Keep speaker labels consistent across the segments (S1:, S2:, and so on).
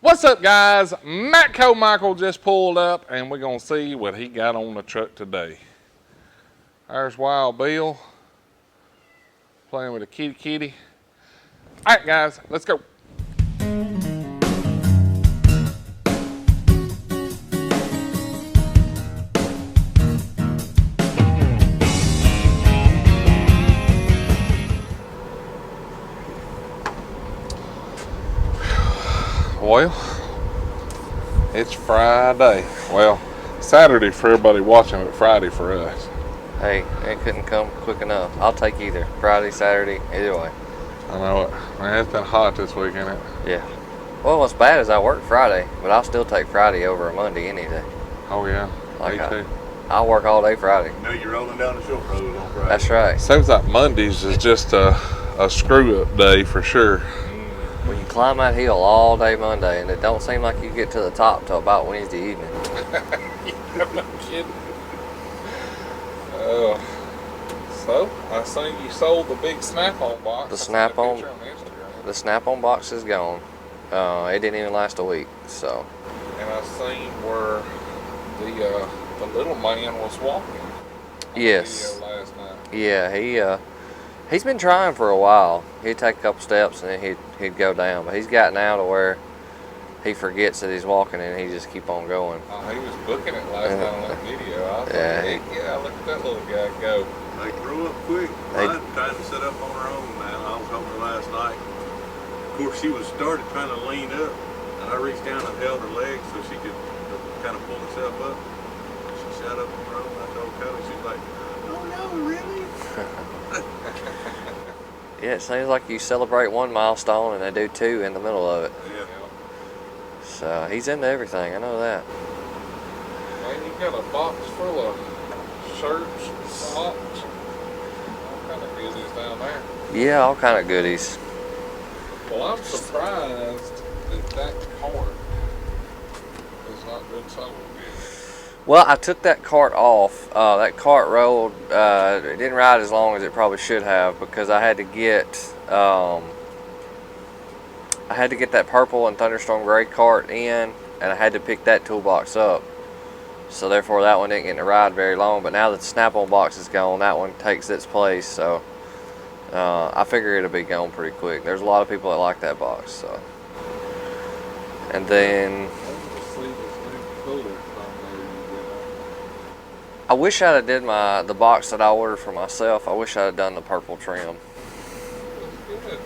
S1: What's up, guys? Matco Michael just pulled up, and we're going to see what he got on the truck today. There's Wild Bill playing with a kitty. All right, guys, let's go. Well, it's Friday. Well, Saturday for everybody watching, but Friday for us.
S2: Hey, it couldn't come quick enough. I'll take either. Friday, Saturday, either way.
S1: I know it. Man, it's been hot this week, ain't it?
S2: Yeah. Well, what's bad is I work Friday, but I'll still take Friday over a Monday any day.
S1: Oh, yeah.
S2: Like
S1: Me too.
S2: I'll work all day Friday.
S3: You know you're rolling down the short road on Friday.
S2: That's right.
S1: Seems like Mondays is just a screw-up day for sure.
S2: When you climb that hill all day Monday, and it don't seem like you get to the top till about Wednesday evening.
S1: I'm not kidding. So, I seen you sold the big Snap-on box.
S2: The Snap-on box is gone. It didn't even last a week, so.
S1: And I seen where the little man was walking.
S2: Yes.
S1: Video last night.
S2: Yeah, he's been trying for a while. He'd take a couple steps and then he'd go down, but he's gotten out to where he forgets that he's walking and he just keep on going.
S1: Oh, he was booking it last night on that video. I was like, yeah, look at that little guy go.
S3: They grew up quick. Mine's trying to set up on her own now. I was helping her last night. Of course, she was started trying to lean up, and I reached down and held her legs so she could kind of pull herself up. She sat up on her own. I told Kelly, she's like, oh no, really?
S2: Yeah, it seems like you celebrate one milestone and they do two in the middle of it.
S3: Yeah.
S2: So he's into everything, I know that.
S1: Man, you got a box full of shirts, socks, all kind of goodies down there.
S2: Yeah, all kind of goodies.
S1: Well, I'm surprised that cart is not been sold yet.
S2: Well, I took that cart off. That cart rolled. It didn't ride as long as it probably should have because I had to get that purple and Thunderstorm Gray cart in, and I had to pick that toolbox up. So therefore, that one didn't get to ride very long. But now that the Snap-on box is gone, that one takes its place. So I figure it'll be gone pretty quick. There's a lot of people that like that box. So, and then I wish I'd have did the box that I ordered for myself. I wish I'd have done the purple trim.
S1: Good.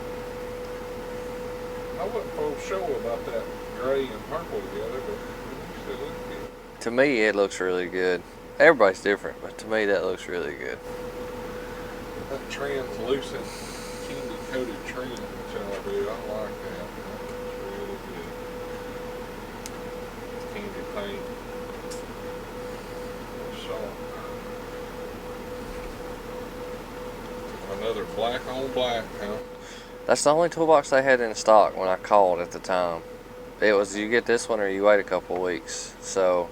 S1: I wasn't for sure about that gray and purple together, but it still looks good.
S2: To me, it looks really good. Everybody's different, but to me, that looks really good.
S1: That translucent, candy coated trim, which I do, I like that. That's really good. Candy paint. Another black on black, huh?
S2: That's the only toolbox they had in stock when I called at the time. It was you get this one or you wait a couple of weeks. So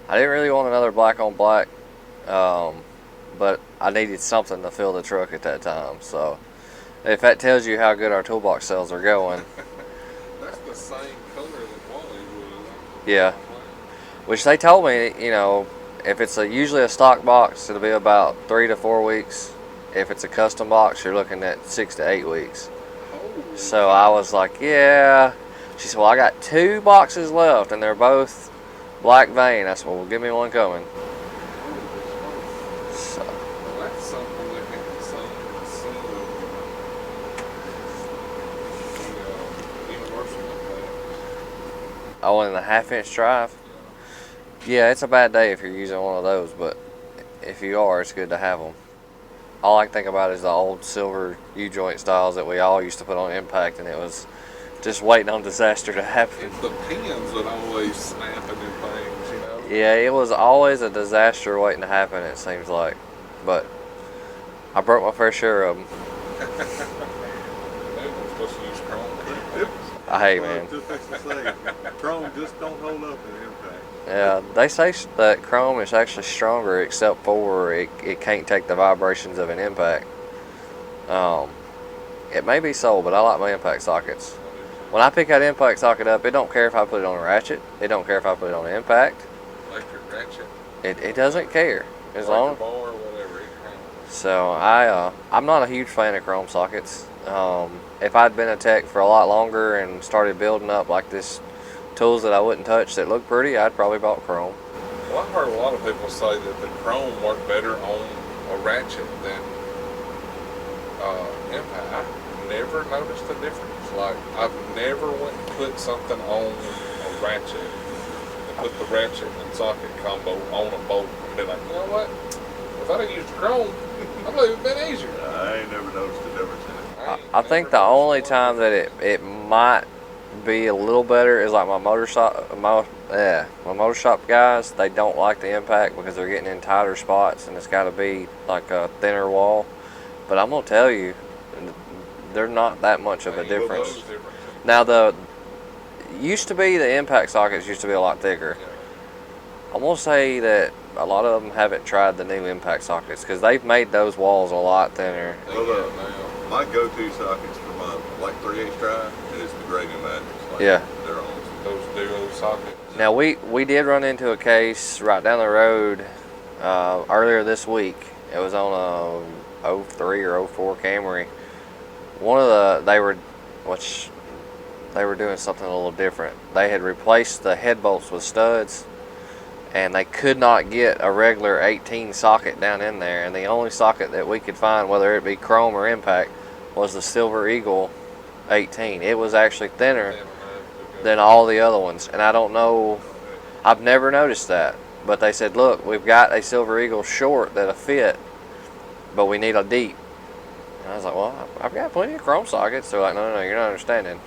S2: I didn't really want another black on black, but I needed something to fill the truck at that time. So if that tells you how good our toolbox sales are going.
S1: That's the same color that Wally was.
S2: Yeah. Which they told me, you know, if it's usually a stock box, it'll be about 3 to 4 weeks. If it's a custom box, you're looking at 6 to 8 weeks. So I was like, yeah. She said, well, I got 2 boxes left, and they're both black vein. I said, well, give me one coming. So.
S1: Well, that's something that can be seen the Universal like that.
S2: Oh, and the 1/2-inch drive? Yeah, it's a bad day if you're using one of those, but if you are, it's good to have them. All I can think about is the old silver U-joint styles that we all used to put on impact, and it was just waiting on disaster to happen.
S1: It's the pins that always snapping and things, you know?
S2: Yeah, it was always a disaster waiting to happen, it seems like. But I broke my fair share of them.
S1: They were supposed to use chrome.
S2: Hey, man.
S3: Just to say, chrome just don't hold up in impact.
S2: Yeah, they say that chrome is actually stronger, except for it can't take the vibrations of an impact. It may be so, but I like my impact sockets. When I pick that impact socket up, it don't care if I put it on a ratchet. It don't care if I put it on an impact.
S1: Electric ratchet.
S2: It doesn't care as long.
S1: Bar or whatever.
S2: So I'm not a huge fan of chrome sockets. If I'd been a tech for a lot longer and started building up like this tools that I wouldn't touch that look pretty, I'd probably bought chrome.
S1: Well, I've heard a lot of people say that the chrome worked better on a ratchet than impact. I never noticed the difference. Like, I've never went and put something on a ratchet and put the ratchet and socket combo on a bolt and be like, you know what? If I'd have used chrome, I believe it'd been easier.
S3: I ain't never noticed the difference in it.
S2: I think the only time that it might be a little better is like my motor shop guys. They don't like the impact because they're getting in tighter spots and it's got to be like a thinner wall. But I'm gonna tell you, they're not that much of a difference. Now used to be the impact sockets used to be a lot thicker. I'm gonna say that a lot of them haven't tried the new impact sockets because they've made those walls a lot thinner.
S3: Well, my go-to sockets for my like 3/8 drive is the gray pneumatics. Like,
S2: yeah.
S3: They're on
S1: those duo sockets.
S2: Now we did run into a case right down the road earlier this week. It was on a 03 or 04 Camry. They were doing something a little different. They had replaced the head bolts with studs, and they could not get a regular 18 socket down in there. And the only socket that we could find, whether it be chrome or impact, was the Silver Eagle 18. It was actually thinner than all the other ones, and I don't know. I've never noticed that, but they said, look, we've got a Silver Eagle short that'll fit, but we need a deep. And I was like, well, I've got plenty of chrome sockets. They're like, no, you're not understanding.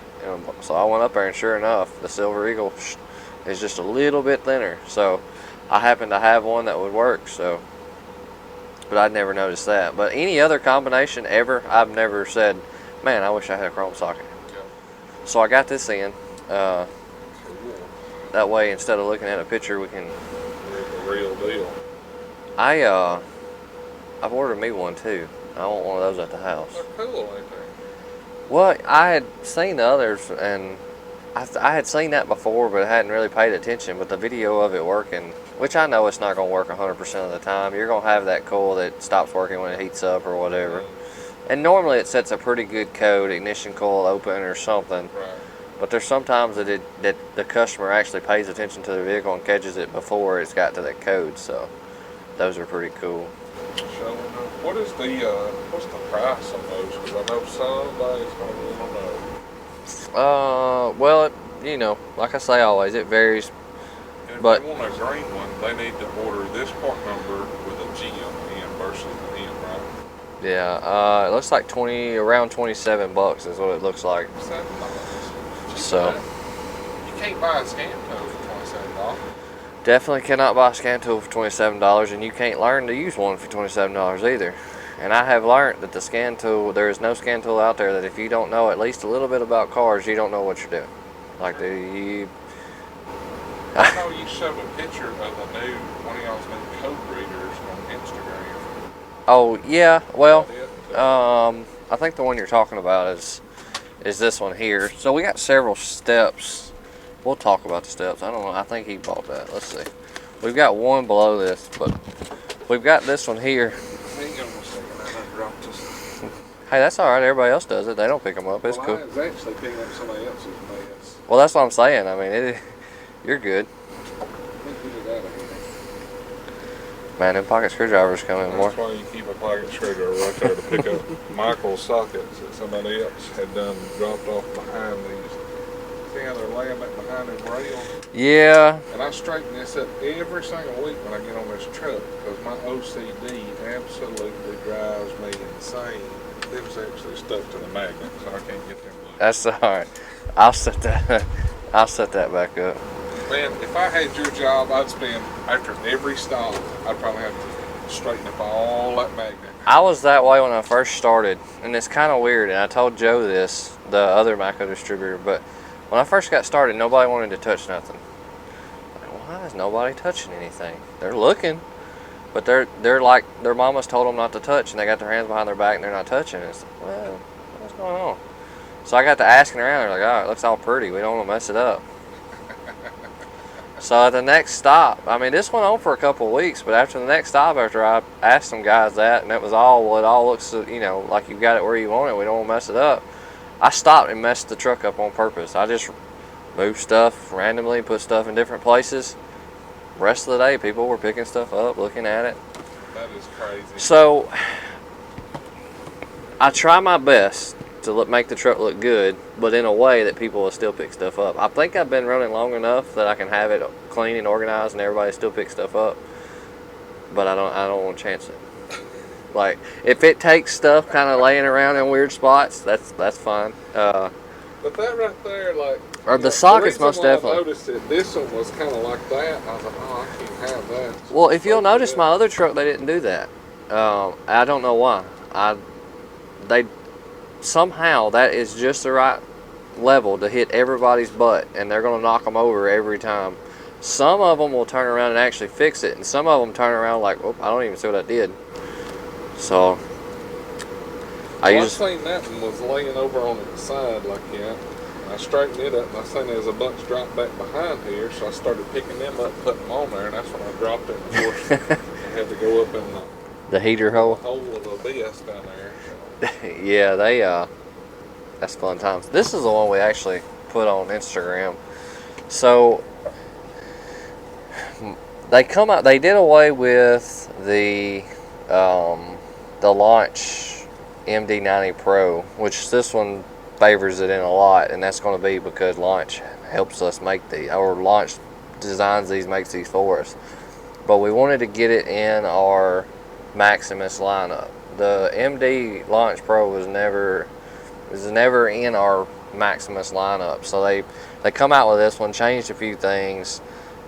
S2: So I went up there, and sure enough, the Silver Eagle is just a little bit thinner. So I happen to have one that would work. So, but I'd never noticed that. But any other combination ever, I've never said, man, I wish I had a chrome socket.
S1: Yeah.
S2: So I got this in. That way, instead of looking at a picture, we can.
S1: The real deal.
S2: I've ordered me one too. I want one of those at the house.
S1: They're cool, ain't they?
S2: Well, I had seen the others, and I had seen that before, but I hadn't really paid attention. But the video of it working, which I know it's not going to work 100% of the time. You're going to have that coil that stops working when it heats up or whatever. And normally it sets a pretty good code, ignition coil open or something.
S1: Right.
S2: But there's sometimes that the customer actually pays attention to the vehicle and catches it before it's got to that code. So those are pretty cool.
S1: What's the price on those? Because I know somebody's going to want to know.
S2: Well, like I say always, it varies.
S1: And if
S2: But
S1: they want a green one, they need to order this part number with a G on the end versus an M, right?
S2: yeah, it looks like around $27 is what it looks like.
S1: $7.
S2: So
S1: You can't buy a scan tool for $27.
S2: definitely cannot buy a scan tool for $27, and you can't learn to use one for $27 either. And I have learned that the scan tool, there is no scan tool out there that if you don't know at least a little bit about cars, you don't know what you're doing. Like
S1: I know you showed a picture of one of y'all's new code readers on Instagram.
S2: Oh yeah, well, I think the one you're talking about is this one here. So we got several steps. We'll talk about the steps. I don't know. I think he bought that. Let's see. We've got one below this, but we've got this one here.
S1: Hang on a second. I done dropped this.
S2: Hey, that's all right. Everybody else does it. They don't pick them up. It's cool.
S1: I was actually picking up somebody else's mess.
S2: Well, that's what I'm saying. I mean, you're good.
S1: I think we did out of here.
S2: Man, them pocket screwdrivers come in more.
S1: That's why you keep a pocket screwdriver right there to pick up Michael's sockets that somebody else had done dropped off behind these. See how they're laying back behind them rails?
S2: Yeah.
S1: And I straighten this up every single week when I get on this truck because my OCD absolutely drives me insane. It was actually stuck to the magnet, so I can't get them loose.
S2: That's all right. I'll set that back up.
S1: Man, if I had your job, I'd spend, after every stop, I'd probably have to straighten up all that magnet.
S2: I was that way when I first started, and it's kind of weird, and I told Joe this, the other Matco distributor, but when I first got started, nobody wanted to touch nothing. Like, why is nobody touching anything? They're looking, but they're like, their mamas told them not to touch, and they got their hands behind their back, and they're not touching. It's like, well, what's going on? So I got to asking around. They're like, "Oh, it looks all pretty. We don't want to mess it up." So at the next stop, I mean, this went on for a couple of weeks, but after the next stop, after I asked some guys that, and it was all, well, it all looks, you know, like you got it where you want it. We don't want to mess it up. I stopped and messed the truck up on purpose. I just moved stuff randomly, put stuff in different places. Rest of the day, people were picking stuff up, looking at it.
S1: That is crazy.
S2: So I try my best to make the truck look good, but in a way that people will still pick stuff up. I think I've been running long enough that I can have it clean and organized, and everybody still picks stuff up. But I don't want to chance it. Like, if it takes stuff kind of laying around in weird spots, that's fine.
S1: But that right there, like,
S2: Or the sockets most definitely.
S1: I noticed it. This one was kind of like that. I was like, oh, I can't have that.
S2: Well, if you'll notice, my other truck, they didn't do that. I don't know why. They somehow that is just the right level to hit everybody's butt, and they're gonna knock them over every time. Some of them will turn around and actually fix it, and some of them turn around like, oh, I don't even see what I did. So
S1: I seen that one was laying over on its side like that. I straightened it up, and I seen there was a bunch dropped back behind here, so I started picking them up, putting them on there, and that's when I dropped it. And of course, I had to go up in
S2: the heater hole.
S1: The hole of the abyss down there. So.
S2: Yeah, that's fun times. This is the one we actually put on Instagram. So they come out. They did away with the launch MD90 Pro, which this one favors it in a lot, and that's going to be because Launch helps us make or Launch designs these, makes these for us. But we wanted to get it in our Maximus lineup. The MD Launch Pro was never in our Maximus lineup, so they come out with this one, changed a few things,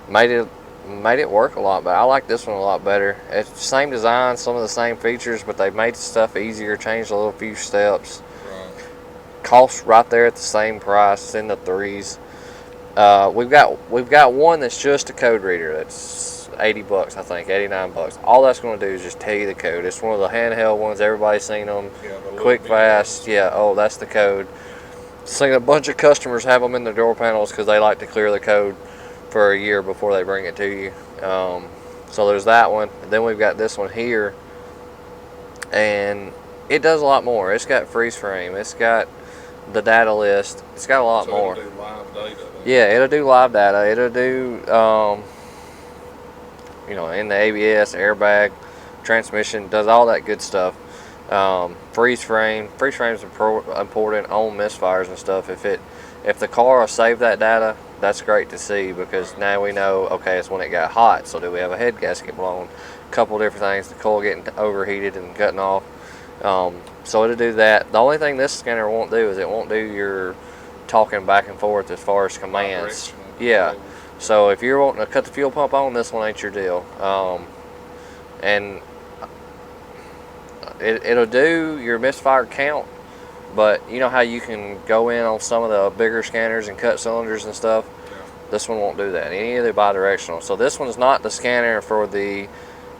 S2: made it work a lot, but I like this one a lot better. It's the same design, some of the same features, but they've made stuff easier, changed a little few steps.
S1: Right.
S2: Cost right there at the same price, it's in the $3s. We've got one that's just a code reader. That's $80, I think, $89. All that's going to do is just tell you the code. It's one of the handheld ones. Everybody's seen them.
S1: Yeah,
S2: Quick, fast. Yeah. Oh, that's the code. Seen a bunch of customers have them in their door panels because they like to clear the code for a year before they bring it to you. So there's that one. And then we've got this one here, and it does a lot more. It's got freeze frame. It's got the data list. It's got a lot more.
S1: It'll do live data.
S2: Yeah, it'll do live data. It'll do in the ABS, airbag, transmission, does all that good stuff. Freeze frame is important on misfires and stuff. If the car will save that data, that's great to see, because now we know, okay, it's when it got hot. So do we have a head gasket blown? A couple different things. The coil getting overheated and cutting off. So it'll do that. The only thing this scanner won't do is it won't do your talking back and forth as far as commands. Yeah. So if you're wanting to cut the fuel pump on, this one ain't your deal. And it'll do your misfire count, but you know how you can go in on some of the bigger scanners and cut cylinders and stuff?
S1: Yeah.
S2: This one won't do that. Any of the bidirectional. So this one's not the scanner for the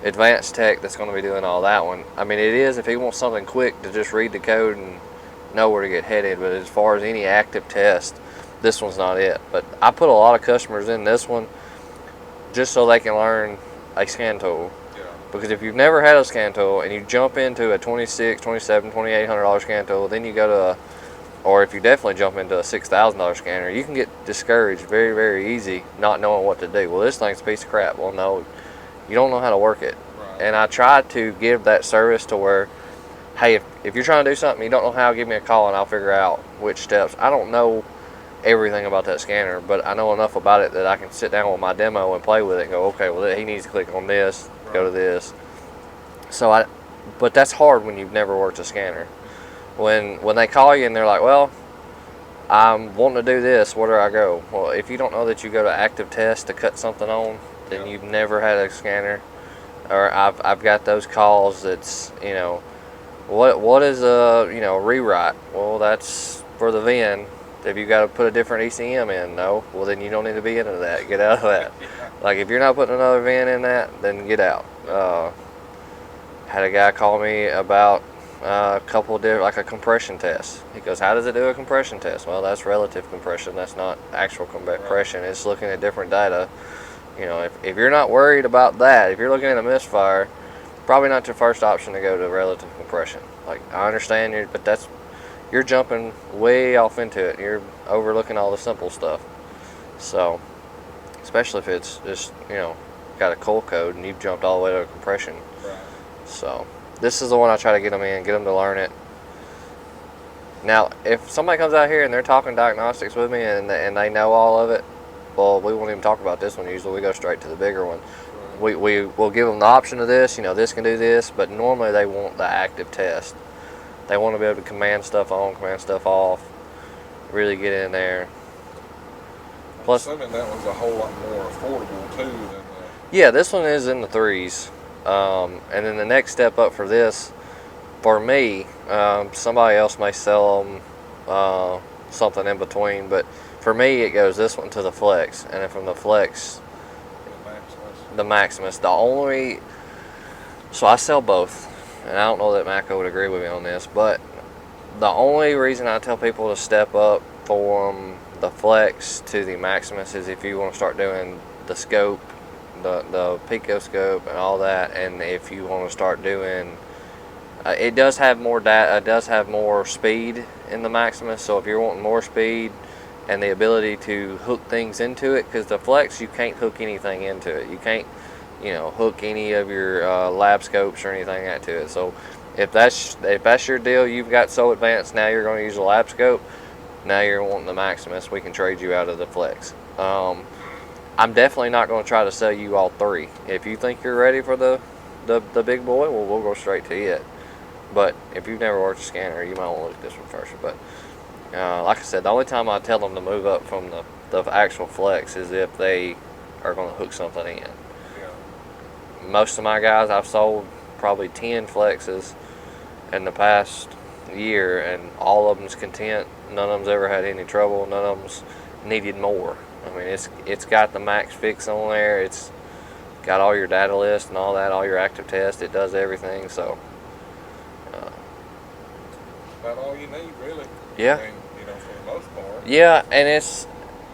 S2: advanced tech that's going to be doing all that one. I mean, it is if he wants something quick to just read the code and know where to get headed, but as far as any active test, this one's not it. But I put a lot of customers in this one just so they can learn a scan tool.
S1: Yeah.
S2: Because if you've never had a scan tool and you jump into a $2,600, $2,700, $2,800 scan tool, then you go to or if you definitely jump into a $6,000 scanner, you can get discouraged very, very easy not knowing what to do. Well, this thing's a piece of crap. Well, no, you don't know how to work it.
S1: Right.
S2: And I try to give that service to where, hey, if you're trying to do something you don't know how, give me a call and I'll figure out which steps. I don't know everything about that scanner, but I know enough about it that I can sit down with my demo and play with it and go, okay, well, he needs to click on this,
S1: Right.
S2: go to this. So but that's hard when you've never worked a scanner. When they call you and they're like, well, I'm wanting to do this, where do I go? Well, if you don't know that you go to active test to cut something on, then
S1: Yeah.
S2: you've never had a scanner. Or I've got those calls that's, what is a, rewrite? Well, that's for the VIN. Have you got to put a different ECM in? No. Well, then you don't need to be into that. Get out of that. Like, if you're not putting another VIN in that, then get out. Had a guy call me about a couple of different, like a compression test. He goes, how does it do a compression test? Well, that's relative compression. That's not actual compression. It's looking at different data. You know, if you're not worried about that, if you're looking at a misfire, probably not your first option to go to relative compression. Like, I understand you, but you're jumping way off into it. You're overlooking all the simple stuff. So, especially if it's just, you know, got a coil code and you've jumped all the way to a compression.
S1: Right.
S2: So, this is the one I try to get them in, get them to learn it. Now, if somebody comes out here and they're talking diagnostics with me and they know all of it, well, we won't even talk about this one. Usually we go straight to the bigger one. We will give them the option of this, you know, this can do this, but normally they want the active test. They want to be able to command stuff on, command stuff off, really get in there. Plus,
S1: I'm assuming that was a whole lot more affordable too than the...
S2: Yeah, this one is in the threes. And then the next step up for this, for me, somebody else may sell them something in between, but for me it goes this one to the Flex, and then from the Flex, the Maximus. So I sell both, and I don't know that Matco would agree with me on this, but the only reason I tell people to step up from the Flex to the Maximus is if you want to start doing the scope, the pico scope and all that, and if you want to start doing it does have more data, it does have more speed in the Maximus. So if you're wanting more speed and the ability to hook things into it, because the Flex, you can't hook anything into it. You can't, you know, hook any of your lab scopes or anything to it. So if that's your deal, you've got so advanced now you're going to use a lab scope, now you're wanting the Maximus, we can trade you out of the Flex. I'm definitely not going to try to sell you all three. If you think you're ready for the big boy, well, we'll go straight to it. But if you've never worked a scanner, you might want to look at this one first. But like I said, the only time I tell them to move up from the actual Flex is if they are going to hook something in.
S1: Yeah.
S2: Most of my guys, I've sold probably 10 Flexes in the past year, and all of them's content. None of them's ever had any trouble. None of them's needed more. I mean, it's got the max fix on there. It's got all your data list and all that, all your active tests. It does everything. So
S1: about all you need, really.
S2: Yeah.
S1: I mean, you know, for the most part.
S2: Yeah, and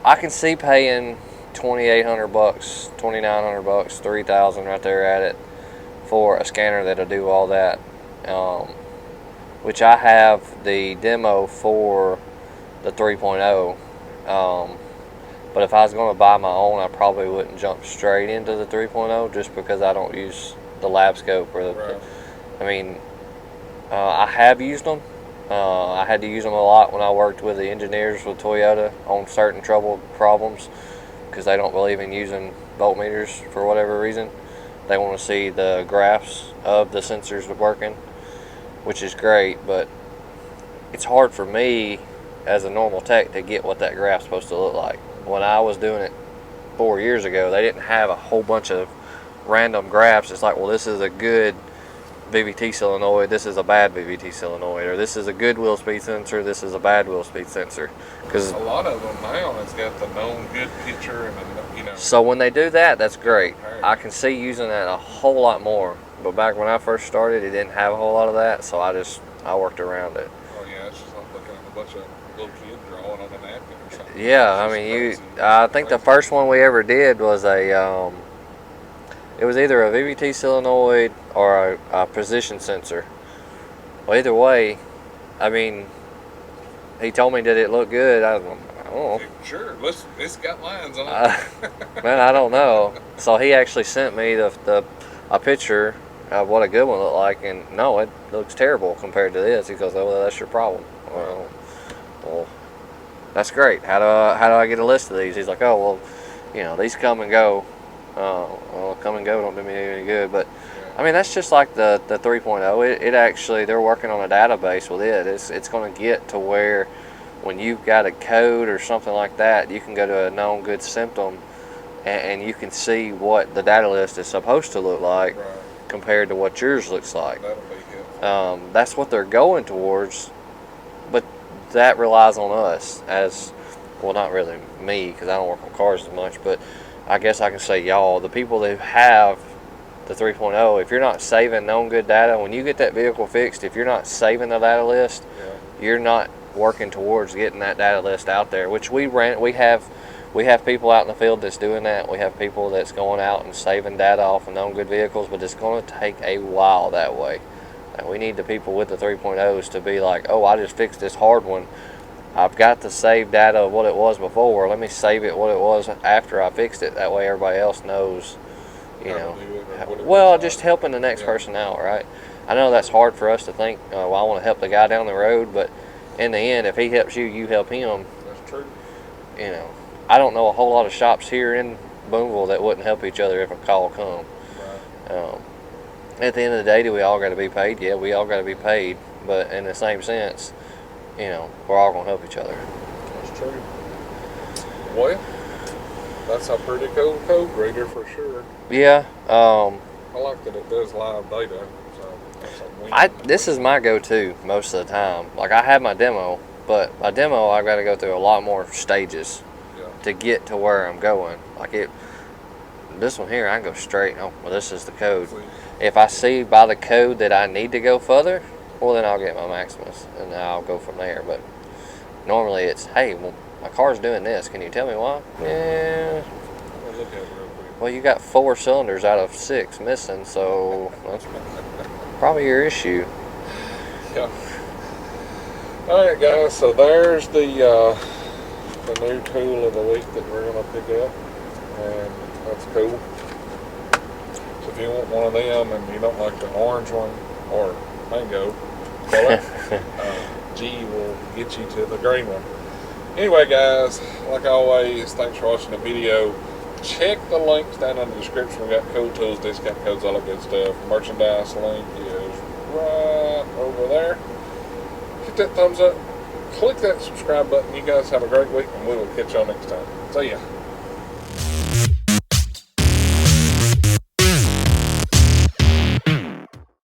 S2: I can see paying $2,800, $2,900, $3,000 right there at it for a scanner that'll do all that. Which I have the demo for the 3.0. But if I was going to buy my own, I probably wouldn't jump straight into the 3.0 just because I don't use the lab scope or
S1: Right.
S2: I mean, I have used them. I had to use them a lot when I worked with the engineers with Toyota on certain trouble problems because they don't believe in using voltmeters for whatever reason. They want to see the graphs of the sensors working, which is great, but it's hard for me as a normal tech to get what that graph's supposed to look like. When I was doing it 4 years ago, they didn't have a whole bunch of random graphs. It's like, well, this is a good VVT solenoid, this is a bad VVT solenoid, or this is a good wheel speed sensor, this is a bad wheel speed sensor. Because
S1: a lot of them now, it's got the known good picture and the, you know.
S2: so when they do that, that's great. I can see using that a whole lot more. But back when I first started, it didn't have a whole lot of that, so I worked around it.
S1: Oh yeah, it's just like looking at a bunch of little kids drawing on a napkin or something.
S2: Yeah, I mean, I think the first one we ever did was it was either a VVT solenoid or a position sensor. Well, either way, I mean, he told me that it looked good. I don't know.
S1: Sure, it's got lines on it.
S2: Man, I don't know. So he actually sent me a picture of what a good one looked like, and no, it looks terrible compared to this. He goes, "Oh, well, that's your problem." Well, that's great. How do I get a list of these? He's like, "Oh, well, you know, these come and go. Well, come and go don't do me any good." But I mean, that's just like the 3.0. It actually, they're working on a database with it. It's going to get to where when you've got a code or something like that, you can go to a known good symptom and you can see what the data list is supposed to look like compared to what yours looks like.
S1: That'll be helpful.
S2: That's what they're going towards, but that relies on us as, well, not really me because I don't work on cars as much, but I guess I can say y'all, the people that have the 3.0, if you're not saving known good data, when you get that vehicle fixed, if you're not saving the data list, you're not working towards getting that data list out there, which we have people out in the field that's doing that. We have people that's going out and saving data off of known good vehicles, but it's going to take a while that way. And we need the people with the 3.0s to be like, oh, I just fixed this hard one. I've got to save data of what it was before. Let me save it what it was after I fixed it. That way everybody else knows, you know. Well, just helping the next person out, right? I know that's hard for us to think, well, I want to help the guy down the road, but in the end, if he helps you, you help him.
S1: That's true.
S2: You know, I don't know a whole lot of shops here in Booneville that wouldn't help each other if a call come. Right. At the end of the day, do we all got to be paid? Yeah, we all got to be paid, but in the same sense, you know, we're all going to help each other.
S1: That's true. Well, that's a pretty cool code reader for sure.
S2: Yeah.
S1: I like that it does live data. So that's a
S2: this is my go-to most of the time. Like, I have my demo, but my demo, I've got to go through a lot more stages to get to where I'm going. Like this one here, I can go straight. Oh, well, this is the code. If I see by the code that I need to go further, well, then I'll get my Maximus and I'll go from there. But normally it's, hey, well, my car's doing this. Can you tell me why? Yeah.
S1: Look at it real quick.
S2: Well, you got 4 cylinders out of 6 missing, so that's probably your issue.
S1: Yeah. All right, guys. So there's the new tool of the week that we're gonna pick up, and that's cool. So if you want one of them and you don't like the orange one or mango color, G will get you to the green one. Anyway, guys, like always, thanks for watching the video. Check the links down in the description. We got cool tools, discount codes, all that good stuff. Merchandise link is right over there. Hit that thumbs up. Click that subscribe button. You guys have a great week, and we will catch y'all next time. See ya.